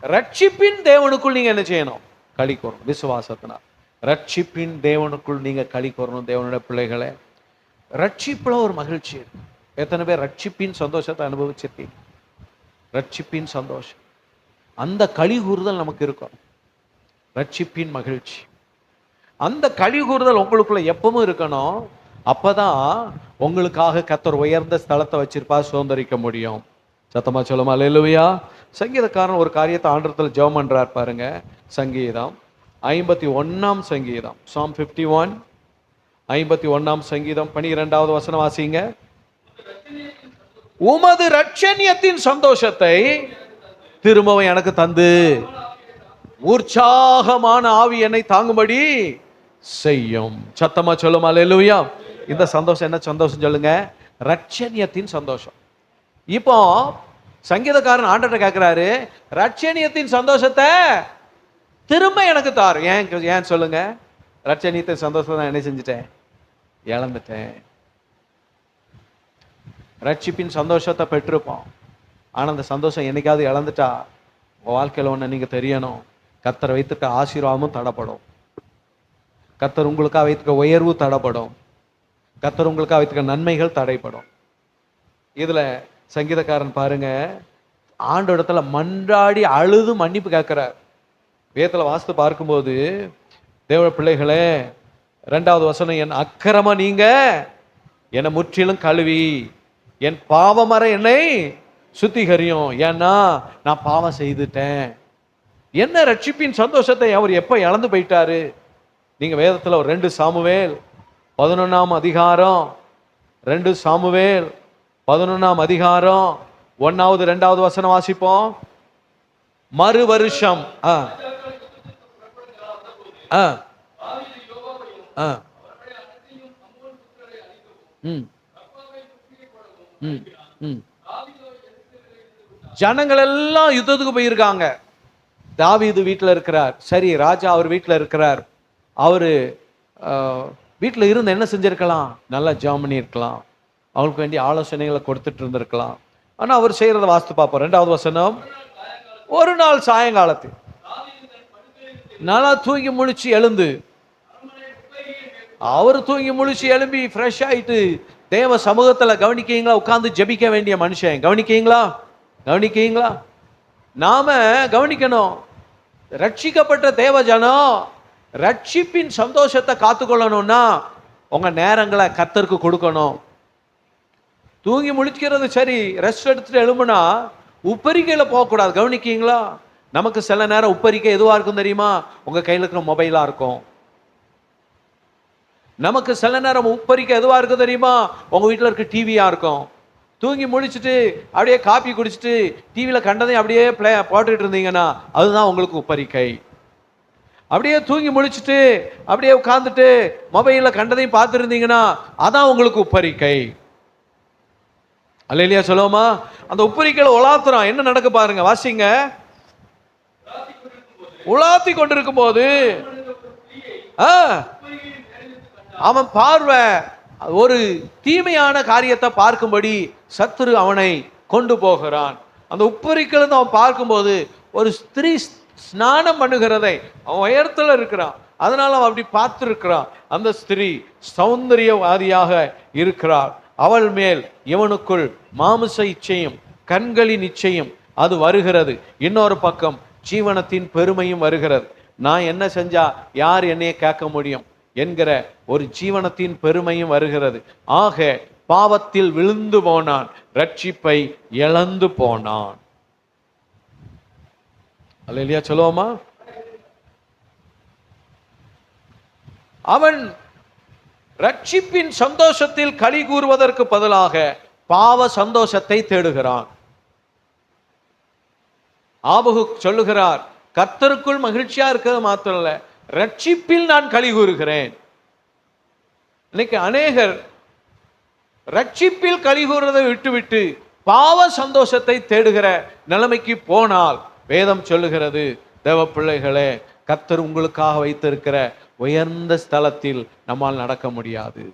ரட்சிப்பின் தேவனுக்குள் நீங்க என்ன செய்யணும்? களி கூறணும். விசுவாசத்தினால் ரட்சிப்பின் தேவனுக்குள் நீங்க களி கூறணும். தேவனுடைய பிள்ளைகளை, ரட்சிப்புல ஒரு மகிழ்ச்சி இருக்கு. எத்தனை பேர் ரட்சிப்பின் சந்தோஷத்தை அனுபவிச்சிருக்கீங்க? ரட்சிப்பின் சந்தோஷம், அந்த களி கூறுதல் நமக்கு இருக்கும். ரட்சிப்பின் மகிழ்ச்சி, அந்த களி கூறுதல் உங்களுக்குள்ள எப்பவும் இருக்கணும். அப்பதான் உங்களுக்காக கர்த்தர் உயர்ந்த ஸ்தலத்தை வச்சிருப்பா, சுதந்திரிக்க முடியும். சத்தமா சொல்லுமா அல்லேலூயா. சங்கீதக்காரன் ஒரு காரியத்தை ஆண்டவரிடத்தில் ஜெபம் பண்றார் பாருங்க. சங்கீதம் 51ஆம் சங்கீதம், Psalm 51, 51ஆம் சங்கீதம் 12வது வசனம் வாசிங்க. உமது ரட்சணியத்தின் சந்தோஷத்தை திரும்பவும் எனக்கு தந்து உற்சாகமான ஆவி என்னை தாங்கும்படி செய்யும். சத்தமா சொல்லுமா அல்லேலூயா. இந்த சந்தோஷம் என்ன சந்தோஷம் சொல்லுங்க? ரட்சணியத்தின் சந்தோஷம். இப்போ சங்கீதக்காரன் ஆண்டவர்ட்ட கேட்கிறாரு, ரட்சணியத்தின் சந்தோஷத்தை திரும்ப எனக்கு தாரு. ஏன் சொல்லுங்க? ரட்சணியத்தின் சந்தோஷத்தை நான் என்ன செஞ்சுட்டேன்? இழந்துட்டேன். ரட்சிப்பின் சந்தோஷத்தை பெற்றிருப்போம், ஆனா அந்த சந்தோஷம் என்னைக்காவது இழந்துட்டா உங்க வாழ்க்கையில ஒண்ணு நீங்க தெரியணும், கர்த்தர் வைத்துக்க ஆசீர்வாதமும் தடப்படும். கர்த்தர் உங்களுக்காக வைத்துக்க உயர்வு தடப்படும். கர்த்தர் உங்களுக்காக வைத்துக்க நன்மைகள் தடைப்படும். இதுல சங்கீதக்காரன் பாருங்க, ஆண்டு இடத்துல மன்றாடி அழுது மன்னிப்பு கேட்கிறார். வேதத்துல வாசித்து பார்க்கும்போது, தேவ பிள்ளைகளே, 2வது வசனம், என் அக்கிரம நீங்க என்னை முற்றிலும் கழுவி என் பாவமர என்னை சுத்திகரியும். ஏன்னா நான் பாவம் செய்துட்டேன். என்ன ரட்சிப்பின் சந்தோஷத்தை அவர் எப்ப இழந்து போயிட்டாரு? நீங்க வேதத்துல 2 சாமுவேல் 11ஆம் அதிகாரம், 2 சாமுவேல் 11ஆம் அதிகாரம் 1வது 2வது வசனம் வாசிப்போம். மறு வருஷம் ஜனங்கள் எல்லாம் யுத்தத்துக்கு போயிருக்காங்க. தாவீது வீட்டில் இருக்கிறார். சரி, ராஜா அவர் வீட்டில் இருக்கிறார். அவரு வீட்டில் இருந்து என்ன செஞ்சிருக்கலாம்? நல்லா ஜெபம் பண்ணி இருக்கலாம், அவங்களுக்கு வேண்டிய ஆலோசனைகளை கொடுத்துட்டு இருந்திருக்கலாம். ஆனா அவர் செய்யறத வாஸ்து பார்ப்போம். 2வது வசனம், ஒரு நாள் சாயங்காலத்தில் நல்லா தூங்கி முழிச்சு எழுந்து, அவர் தூங்கி முழிச்சு எழும்பி ஃப்ரெஷ் ஆயிட்டு தேவ சமூகத்துல கவனிக்கீங்களா, உட்கார்ந்து ஜெபிக்க வேண்டிய மனுஷன். கவனிக்கீங்களா? நாம கவனிக்கணும். ரட்சிக்கப்பட்ட தேவ ஜனம் ரட்சிப்பின் சந்தோஷத்தை காத்துக்கொள்ளணும்னா உங்க நேரங்களை கர்த்தருக்கு கொடுக்கணும். தூங்கி முழிக்கிறது சரி, ரெஸ்ட் எடுத்துட்டு எழும்புனா உப்பரிக்கையில போகக்கூடாது. கவனிக்கீங்களா? நமக்கு சில நேரம் உப்பரிக்கை எதுவா இருக்கும் தெரியுமா? உங்க கையில் இருக்கிற மொபைலா இருக்கும். நமக்கு சில நேரம் உப்பரிக்கை எதுவா இருக்கு தெரியுமா? உங்க வீட்டில் இருக்க டிவியா இருக்கும். தூங்கி முடிச்சுட்டு அப்படியே காப்பி குடிச்சிட்டு டிவியில கண்டதையும் அப்படியே போட்டுட்டு இருந்தீங்கன்னா அதுதான் உங்களுக்கு உப்பரிக்கை. அப்படியே தூங்கி முழிச்சுட்டு அப்படியே உட்கார்ந்துட்டு மொபைல்ல கண்டதையும் பார்த்துருந்தீங்கன்னா அதான் உங்களுக்கு உப்பரிக்கை. அல்லேலூயா சொல்லுவோமா? அந்த உப்பரிக்கையில உலாத்துறான். என்ன நடக்க பாருங்க, வாசிங்க. உலாத்தி கொண்டிருக்கும் போது அவன் பார்வை ஒரு தீமையான காரியத்தை பார்க்கும்படி சத்துரு அவனை கொண்டு போகிறான். அந்த உப்பரிக்கையிலிருந்து அவன் பார்க்கும்போது ஒரு ஸ்திரீ ஸ்நானம் பண்ணுகிறதை அவன் உயரத்துல இருக்கிறான். அதனால அவன் அப்படி பார்த்திருக்கிறான். அந்த ஸ்திரீ சௌந்தரியவாதியாக இருக்கிறாள். அவள் மேல் இவனுக்குள் மாமிச இச்சையும் கண்களின் இச்சையும் அது வருகிறது. இன்னொரு பக்கம் ஜீவனத்தின் பெருமையும் வருகிறது. நான் என்ன செஞ்சா யார் என்னைய கேட்க முடியும் என்கிற ஒரு ஜீவனத்தின் பெருமையும் வருகிறது. ஆக பாவத்தில் விழுந்து போனான், ரட்சிப்பை இழந்து போனான். அல்லேலூயா சொல்லுவோமா? அவன் ரட்சிப்பின் சந்தோஷத்தில் களி கூறுவதற்கு பதிலாக பாவ சந்தோஷத்தை தேடுகிறான். ஆபகு சொல்லுகிறார், கர்த்தருக்குள் மகிழ்ச்சியா இருக்கிறது மாத்திரம் இல்ல, ரட்சிப்பில் நான் களி கூறுகிறேன். இன்னைக்கு அநேகர் ரட்சிப்பில் களி கூறுவதை விட்டுவிட்டு பாவ சந்தோஷத்தை தேடுகிற நிலைமைக்கு போனால் வேதம் சொல்லுகிறது, தேவ பிள்ளைகளே, கர்த்தர் உங்களுக்காக வைத்திருக்கிற உயர்ந்த ஸ்தலத்தில் நம்மால் நடக்க முடியாது.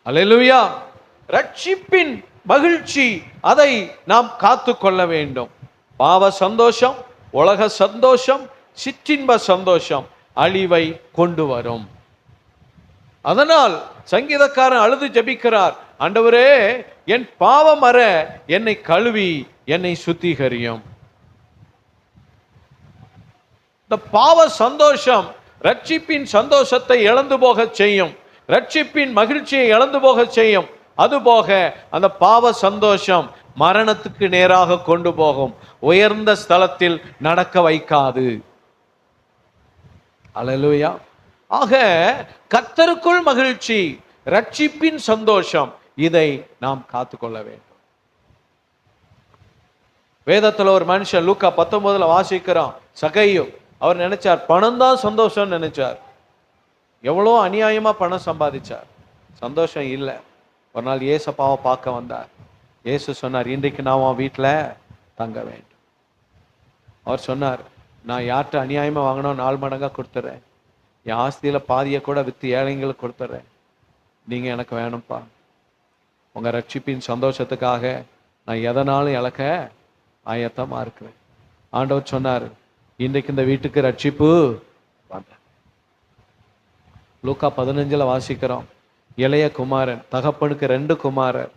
அல்லேலூயா. ரட்சிப்பின் மகிழ்ச்சி, அதை நாம் காத்து கொள்ள வேண்டும். பாவ சந்தோஷம், உலக சந்தோஷம், சிற்றின்ப சந்தோஷம் அழிவை கொண்டு வரும். அதனால் சங்கீதக்காரன் அழுது ஜெபிக்கிறார், ஆண்டவரே, என் பாவம் அற என்னை கழுவி என்னை சுத்திகரியும். இந்த பாவ சந்தோஷம் ரட்சிப்பின் சந்தோஷத்தை இழந்து போக செய்யும், ரட்சிப்பின் மகிழ்ச்சியை இழந்து போக செய்யும். அதுபோக அந்த பாவ சந்தோஷம் மரணத்துக்கு நேராக கொண்டு போகும், உயர்ந்த ஸ்தலத்தில் நடக்க வைக்காது. அல்லேலூயா. ஆக கர்த்தருக்குள் மகிழ்ச்சி, ரட்சிப்பின் சந்தோஷம், இதை நாம் காத்துக்கொள்ள வேண்டும். வேதத்துல ஒரு மனுஷன் லூக்கா 19 வாசிக்கிறோம், சகையு. அவர் நினைச்சார் பணம் தான் சந்தோஷம் நினைச்சார். எவ்வளோ அநியாயமா பணம் சம்பாதிச்சார், சந்தோஷம் இல்லை. ஒரு நாள் ஏசப்பாவை பார்க்க வந்தார். ஏசு சொன்னார், இன்றைக்கு நான் உன் வீட்டில் தங்க வேண்டும். அவர் சொன்னார், நான் யார்கிட்ட அநியாயமா வாங்கினோ 4 மடங்கா கொடுத்துட்றேன், என் ஆஸ்தியில பாதியை கூட வித்து ஏழைங்களுக்கு கொடுத்துட்றேன், நீங்க எனக்கு வேணும்ப்பா. உங்க ரட்சிப்பின் சந்தோஷத்துக்காக நான் எதனாலும் இழக்க ஆயத்தமா இருக்கிறேன். ஆண்டவர் சொன்னார், இன்றைக்கு இந்த வீட்டுக்கு ரட்சிப்பு வந்த. லூக்கா 15 வாசிக்கிறோம், இளைய குமாரன், தகப்பனுக்கு 2 குமாரர்.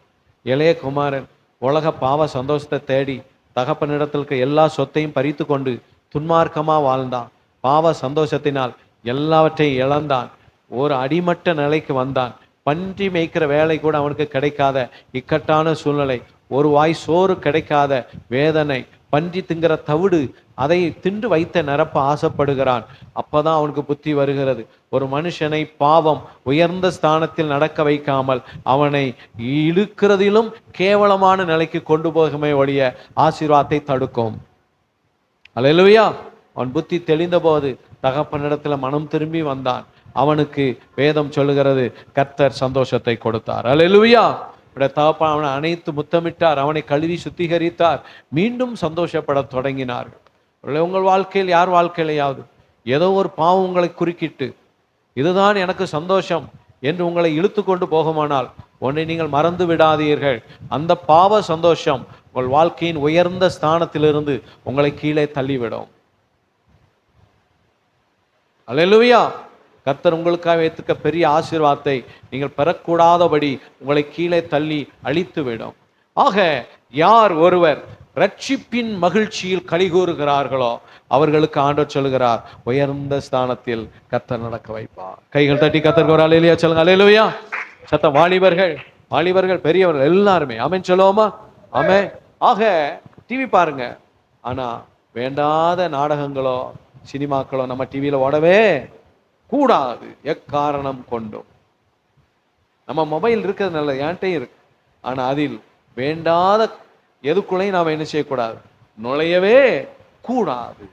இளைய குமாரன் உலக பாவ சந்தோஷத்தை தேடி தகப்பனிடத்திற்கு எல்லா சொத்தையும் பறித்து கொண்டு துன்மார்க்கமா வாழ்ந்தான். பாவ சந்தோஷத்தினால் எல்லாவற்றையும் இழந்தான். ஒரு அடிமட்ட நிலைக்கு வந்தான். பன்றி மேய்க்கிற வேலை கூட அவனுக்கு கிடைக்காத இக்கட்டான சூழ்நிலை, ஒரு வாய் சோறு கிடைக்காத வேதனை, பன்றி திங்கிற தவிடு, அதை தின்று வைத்த நிரப்ப ஆசைப்படுகிறான். அப்பதான் அவனுக்கு புத்தி வருகிறது, ஒரு மனுஷனை பாவம் உயர்ந்த ஸ்தானத்தில் நடக்க வைக்காமல் அவனை இழுக்கிறதிலும் கேவலமான நிலைக்கு கொண்டு போகுமே ஒழிய ஆசீர்வாதத்தை தடுக்கும். அல்லேலூயா. அவன் புத்தி தெளிந்த போது தகப்பனிடத்துல மனம் திரும்பி வந்தான். அவனுக்கு வேதம் சொல்லுகிறது, கர்த்தர் சந்தோஷத்தை கொடுத்தார். அல்லேலூயா. தகப்பன் அவனை அனைத்து முத்தமிட்டார், அவனை கழுவி சுத்திகரித்தார். மீண்டும் சந்தோஷப்பட தொடங்கினார்கள். உங்கள் வாழ்க்கையில், யார் வாழ்க்கையிலையாவது ஏதோ ஒரு பாவம் உங்களை குறுக்கிட்டு இதுதான் எனக்கு சந்தோஷம் என்று உங்களை இழுத்து கொண்டு போகுமானால் ஒன்றை நீங்கள் மறந்து விடாதீர்கள், அந்த பாவ சந்தோஷம் உங்கள் வாழ்க்கையின் உயர்ந்த ஸ்தானத்திலிருந்து உங்களை கீழே தள்ளிவிடும். அல்லேலூயா. கர்த்தர் உங்களுக்காக வைத்திருக்க பெரிய ஆசீர்வாதத்தை நீங்கள் பெறக்கூடாதபடி உங்களை கீழே தள்ளி அழித்து விடும். ஆக யார் ஒருவர் ரட்சிப்பின் மகிழ்ச்சியில் களி கூறுகிறார்களோ அவர்களுக்கு ஆண்டவர் சொல்லுகிறார், உயர்ந்த ஸ்தானத்தில் கர்த்தர் நடக்க வைப்பார். கைகள் தட்டி கர்த்தருக்கு ஒரு அல்லேலூயா சொல்லுங்க. அல்லேலூயா. சத்தம். வாலிபர்கள் பெரியவர்கள் எல்லாருமே ஆமென் சொல்லுவோமா? ஆமென். ஆக டிவி பாருங்க, ஆனா வேண்டாத நாடகங்களோ சினிமாக்களோ நம்ம டிவியில ஓடவே கூடாது, எக்காரணம் கொண்டும். நம்ம மொபைல் இருக்கிறது நல்லது, என்கிட்டையும் இருக்கு. ஆனா அதில் வேண்டாத எதுக்குள்ளையும் நாம் என்ன செய்யக்கூடாது, நுழையவே கூடாது.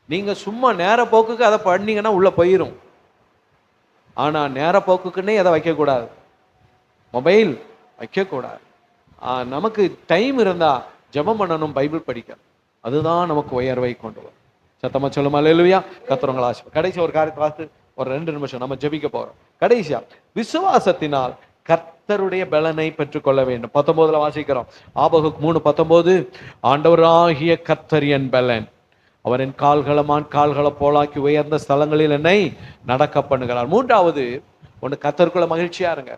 நீங்க சும்மா நேர போக்குக்கு அதை பண்ணீங்கன்னா உள்ள போயிரும். ஆனா நேர போக்குக்குன்னே எதை வைக்கக்கூடாது, மொபைல் வைக்கக்கூடாது. நமக்கு டைம் இருந்தா ஜெபம் பண்ணணும், பைபிள் படிக்க, அதுதான் நமக்கு உயர்வை கொண்டு வரும். சத்தமா சொல்லுமா? அல்லேலூயா. கர்த்தர் உங்களை ஆசீர்வதிப்பார். கடைசி ஒரு காரியத்தை பார்த்து ஒரு 2 நிமிஷம் நம்ம ஜெபிக்க போறோம். கடைசியா விசுவாசத்தினால் கர்த்தருடைய பலனை பெற்றுக்கொள்ள வேண்டும். 19 வாசிக்கிறோம், ஆபகுக் 3:19, ஆண்டவராகிய கர்த்தர் என் பலன், அவர் என் கால்களை போலாக்கி உயர்ந்த ஸ்தலங்களில் என்னை நடக்க பண்ணுகிறார். 3வது ஒன்று, கர்த்தருக்குள்ள மகிழ்ச்சியா இருங்க,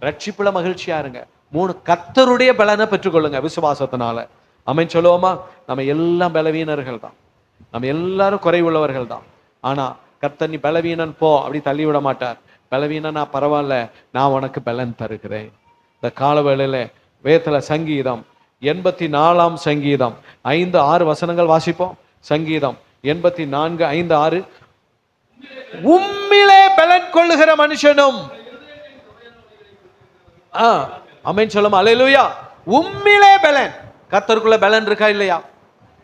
ரட்சிப்புல மகிழ்ச்சியா இருங்க. 3 கர்த்தருடைய பலனை பெற்றுக்கொள்ளுங்க விசுவாசத்தினால. ஆமென் சொல்லுவோமா? நம்ம எல்லாம் பலவீனர்கள் தான், நம்ம எல்லாரும் குறைவுள்ளவர்கள் தான். ஆனா கர்த்தர் நீ பலவீனன் போ அப்படி தள்ளி விட மாட்டார். பலவீனனா பரவாயில்ல, நான் உனக்கு பலன் தருகிறேன். இந்த காலவேளையில வேதத்துல சங்கீதம் 84 சங்கீதம் 5-6 வசனங்கள் வாசிப்போம். சங்கீதம் 84 5-6. உம்மிலே பலன் கொள்ளுகிற மனுஷனும் ஆமென் சொல்லுமா? அல்லேலூயா. உம்மிலே பலன். கர்த்தருக்குள்ள பலன் இருக்கா இல்லையா?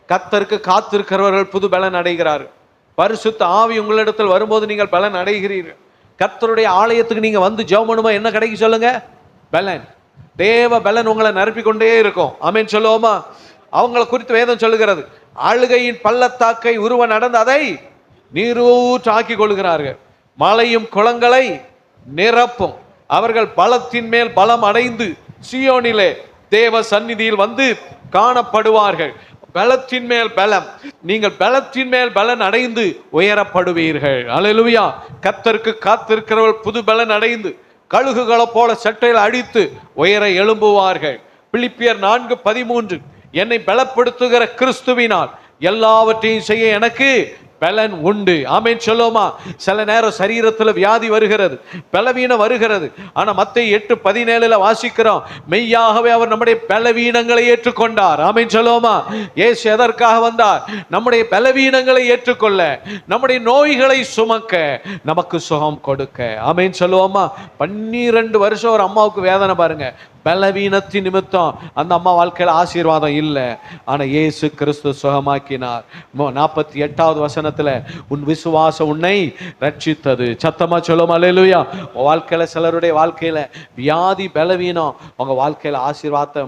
கர்த்தருக்கு காத்திருக்கிறவர்கள் புது பலன் அடைகிறார். பரிசுத்த ஆவி உங்களிடத்தில் வரும்போது நீங்கள் பலன் அடைகிறீர்கள். கர்த்தருடைய ஆலயத்துக்கு நீங்க வந்து ஜெபம் பண்ணும்போது என்ன கிடைக்கும் சொல்லுங்க? பலன். தேவ பலன் உங்களை நிரப்பிக் கொண்டே இருக்கும். ஆமென் சொல்லுவோமா? அவங்களை குறித்து வேதம் சொல்லுகிறது, அழுகையின் பள்ளத்தாக்கை உருவ நடந்து அதை நீரூற்றாக்கி கொள்கிறார்கள். மலையும் குளங்களை நிரப்பும். அவர்கள் பலத்தின் மேல் பலம் அடைந்து சீயோனிலே தேவ சந்நிதியில் வந்து காணப்படுவார்கள். பலத்தின் மேல் பலம். நீங்கள் பலத்தின் மேல் பலன் அடைந்து உயரப்படுவீர்கள். அல்லேலூயா. கர்த்தருக்கு காத்திருக்கிறவர்கள் புது பலன் அடைந்து கழுகுகளை போல சட்டையில் அடித்து உயர எழும்புவார்கள். பிலிப்பியர் 4:13. என்னை பலப்படுத்துகிற கிறிஸ்துவினால் எல்லாவற்றையும் செய்ய எனக்கு பலன் உண்டு. ஆமென் சொல்லுமா? சில நேரம் சரீரத்தில் வியாதி வருகிறது, பலவீனம் வருகிறது. ஆனா மத்தேயு 8:17 வாசிக்கிறோம், மெய்யாகவே அவர் நம்முடைய பலவீனங்களை ஏற்றுக்கொண்டார். ஆமென் சொல்லுமா? இயேசு எதற்காக வந்தார்? நம்முடைய பலவீனங்களை ஏற்றுக்கொள்ள, நம்முடைய நோய்களை சுமக்க, நமக்கு சுகம் கொடுக்க. ஆமென் சொல்லுவோமா? 12 வருஷம் ஒரு அம்மாவுக்கு வேதனை பாருங்க. பலவீனத்தின் நிமித்தம் அந்த அம்மா வாழ்க்கையில் ஆசீர்வாதம் இல்லை. ஆனா இயேசு கிறிஸ்து சுகமாக்கினார். 48வது வசனத்துல உன் விசுவாசம் உன்னை ரட்சித்தது. சத்தமா சொல்லும் அல்லேலூயா. வாழ்க்கையில சிலருடைய வாழ்க்கையில வியாதி பலவீனம் உங்க வாழ்க்கையில ஆசீர்வாதத்தை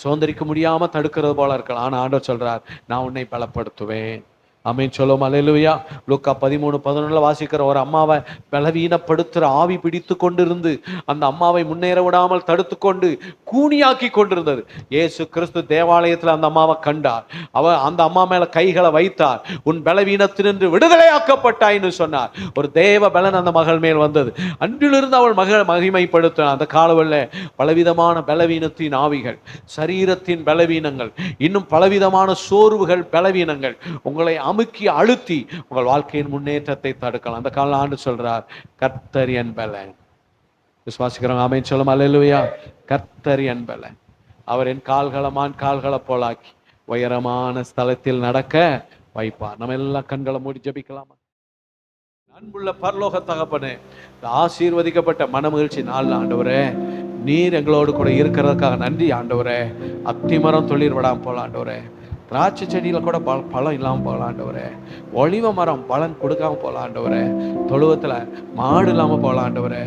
சுதந்திரிக்க முடியாம தடுக்கிறது போல இருக்கலாம். ஆனா ஆண்டவர் சொல்றார், நான் உன்னை பலப்படுத்துவேன். ஆமென் சொல்லுவோம் அல்லேலூயா. லூக்கா 13:11 வாசிக்கிற ஒரு அம்மாவை பலவீனப்படுத்துற ஆவி பிடித்து கொண்டிருந்து அந்த அம்மாவை முன்னேற விடாமல் தடுத்து கொண்டு கூனியாக்கி கொண்டிருந்தது. இயேசு கிறிஸ்து தேவாலயத்தில் அந்த அம்மாவை கண்டார். அந்த அம்மா மேல கைகளை வைத்தார். உன் பலவீனத்தினின்று விடுதலையாக்கப்பட்டாய்னு சொன்னார். ஒரு தேவ பலன் அந்த மகள் மேல் வந்தது. அன்றிலிருந்து அவள் மகள் மகிமைப்படுத்தினார். அந்த காலவல்ல பலவிதமான பலவீனத்தின் ஆவிகள், சரீரத்தின் பலவீனங்கள், இன்னும் பலவிதமான சோர்வுகள், பலவீனங்கள் உங்களை அமுக்கி அழுத்தி உங்கள் வாழ்க்கையின் முன்னேற்றத்தை தடுக்கலாம். அந்த கால ஆண்டு சொல்றார், கர்த்தர் என் பலன். விசுவாசிக்கிறோம்? ஆமென் சொல்லும் அல்லேலூயா. கர்த்தர் என் பலன். அவர் என் கால்களை போலாக்கி உயரமான ஸ்தலத்தில் நடக்க வைப்பார். நம்ம எல்லாம் கண்களை மூடி ஜெபிக்கலாமா? அன்புள்ள பரலோக தகப்பனே, ஆசீர்வதிக்கப்பட்ட மனமகிழ்ச்சி நாள் ஆண்டவரே, நீர் எங்களோடு கூட இருக்கிறதுக்காக நன்றி ஆண்டவரே. அத்திமரம் தொழில் விடாம போல ஆண்டவரே, திராட்சை செடியில கூட பழம் இல்லாமல் போகலாம் ஆண்டவரே, ஒளிவ மரம் பலன் கொடுக்காம போகலாம் ஆண்டவரே, தொழுவத்தில் மாடு இல்லாமல் போகலாம் ஆண்டவரே,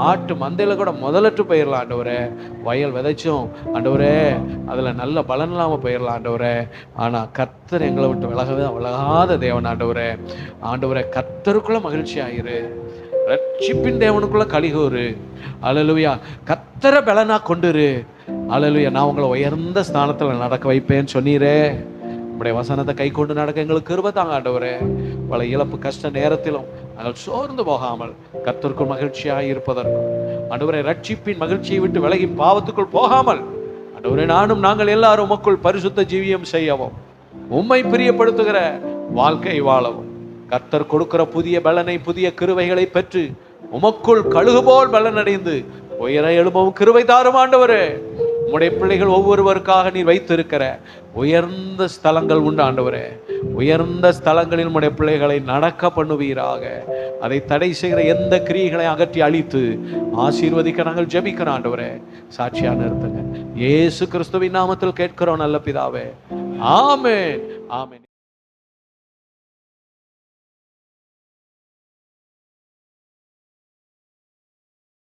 ஆட்டு மந்தையில் கூட முதலற்று போயிடலாம் ஆண்டவரே, வயல் விதைச்சும் ஆண்டவரே அதில் நல்ல பலன் இல்லாமல் போயிடலாம் ஆண்டவரே. ஆனால் கர்த்தர் எங்களை விட்டு விலகாத தேவன் ஆண்டவரே. ஆண்டவரே, கர்த்தருக்குள்ள மகிழ்ச்சி ஆயிரு, ரட்சிப்பின் தேவனுக்குள்ள கலிகூறு. அல்லேலூயா. கர்த்தரை பலனா கொண்டுரு. அல்லேலூயா. நான் உங்களை உயர்ந்த ஸ்தானத்தில் நடக்க வைப்பேன்னு சொன்னீரே. உங்களுடைய வசனத்தை கை கொண்டு நடக்க எங்களுக்கு கிருபை தாங்க ஆண்டவரே. பல இழப்பு கஷ்ட நேரத்திலும் நாங்கள் சோர்ந்து போகாமல் கர்த்தருக்குள் மகிழ்ச்சியாக இருப்பதற்கும் ஆண்டவரே, ரட்சிப்பின் மகிழ்ச்சியை விட்டு விலகி பாவத்துக்குள் போகாமல் ஆண்டவரே, நாங்கள் எல்லாரும் உமக்குள் பரிசுத்த ஜீவியம் செய்யவும், உம்மை பிரியப்படுத்துகிற வாழ்க்கை வாழவும், கர்த்தர் கொடுக்கிற புதிய பலனை, புதிய கிருபைகளை பெற்று உமக்குள் கழுகு போல் பலனடைந்து உயர எழும்பவும் கிருபை தாரும் ஆண்டவரே. உம்முடைய பிள்ளைகள் ஒவ்வொருவருக்காக நீர் வைத்திருக்கிற உயர்ந்த ஸ்தலங்கள் உண்டு ஆண்டவரே. உயர்ந்த ஸ்தலங்களில் உம்முடைய பிள்ளைகளை நடக்க பண்ணுவீராக. அதை தடை செய்கிற எந்த கிரியைகளை அகற்றி அழித்து ஆசீர்வதிக்க நாங்கள் ஜெபிக்கிறோம் ஆண்டவரே. சாட்சியா நிறுத்துங்க. இயேசு கிறிஸ்துவின் நாமத்தில் கேட்கிறோம் நல்ல பிதாவே. ஆமென். ஆமென்.